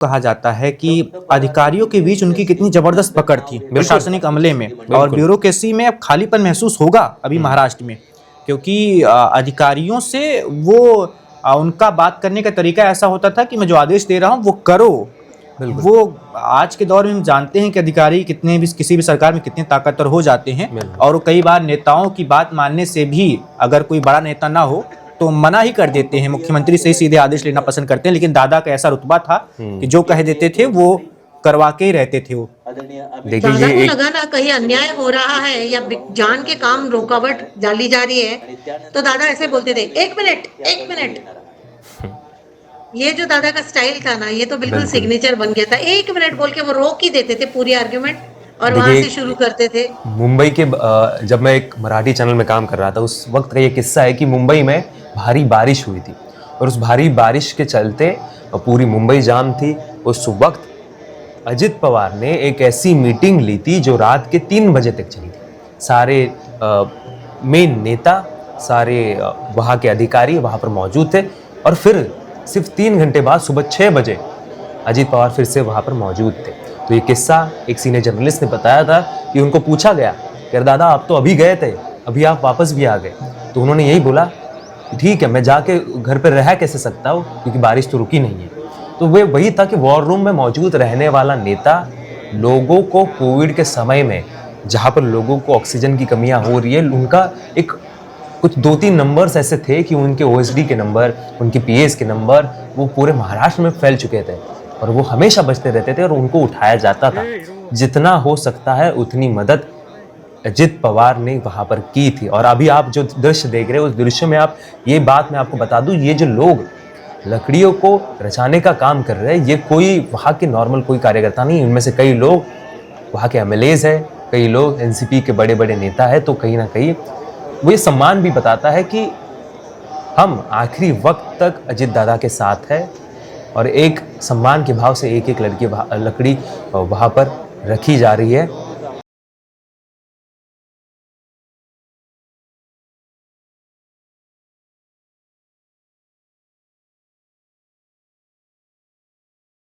कहा जाता है कि अधिकारियों के बीच उनकी कितनी जबरदस्त पकड़ थी प्रशासनिक अमले में, और ब्यूरोक्रेसी में अब खालीपन महसूस होगा अभी महाराष्ट्र में, क्योंकि अधिकारियों से वो उनका बात करने का तरीका ऐसा होता था कि मैं जो आदेश दे रहा हूँ वो करो। वो आज के दौर में हम जानते हैं कि अधिकारी कितने भी किसी भी सरकार में कितने ताकतवर हो जाते हैं, और कई बार नेताओं की बात मानने से भी अगर कोई बड़ा नेता ना हो तो मना ही कर देते हैं। मुख्यमंत्री से ही सीधे आदेश लेना पसंद करते हैं, लेकिन दादा का ऐसा रुतबा था कि जो कह देते थे वो करवा के ही रहते थे। वो देखिए दादा ये को एक लगा ना कहीं अन्याय हो रहा है या जान के काम रुकावट डाली जा रही है, तो दादा ऐसे बोलते थे, एक मिनट एक मिनट। ये जो दादा का स्टाइल था ना, ये तो बिल्कुल सिग्नेचर बन गया था। एक मिनट बोल के वो रोक ही देते थे पूरी आर्ग्यूमेंट, और वहां देखिए से शुरू करते थे। मुंबई के जब मैं एक मराठी चैनल में काम कर रहा था उस वक्त का ये किस्सा है कि मुंबई में भारी बारिश हुई थी, और उस भारी बारिश के चलते पूरी मुंबई जाम थी। उस वक्त अजित पवार ने एक ऐसी मीटिंग ली थी जो रात के 3 बजे तक चली थी। सारे मेन नेता, सारे वहाँ के अधिकारी वहाँ पर मौजूद थे, और फिर सिर्फ 3 घंटे बाद सुबह 6 बजे अजित पवार फिर से वहाँ पर मौजूद थे। तो ये किस्सा एक सीनियर जर्नलिस्ट ने बताया था कि उनको पूछा गया कि दादा आप तो अभी गए थे, अभी आप वापस भी आ गए। तो उन्होंने यही बोला कि ठीक है, मैं जाके घर पर रह कैसे सकता हूँ क्योंकि बारिश तो रुकी नहीं है। तो वे वही था कि वॉर रूम में मौजूद रहने वाला नेता लोगों को कोविड के समय में जहाँ पर लोगों को ऑक्सीजन की कमियाँ हो रही है, उनका एक कुछ 2-3 नंबर्स ऐसे थे कि उनके ओएसडी के नंबर, उनके पीएस के नंबर वो पूरे महाराष्ट्र में फैल चुके थे, और वो हमेशा बचते रहते थे और उनको उठाया जाता था। जितना हो सकता है उतनी मदद अजित पवार ने वहाँ पर की थी। और अभी आप जो दृश्य देख रहे हो उस दृश्य में आप ये बात मैं आपको बता दूं, ये जो लोग लकड़ियों को रचाने का काम कर रहे हैं ये कोई वहाँ के नॉर्मल कोई कार्यकर्ता नहीं। उनमें से कई लोग वहाँ के एमएलएज हैं, कई लोग एनसीपी के बड़े बड़े नेता हैं। तो कहीं ना कहीं वो ये सम्मान भी बताता है कि हम आखिरी वक्त तक अजित दादा के साथ है, और एक सम्मान के भाव से एक एक लकड़ी वहाँ पर रखी जा रही है।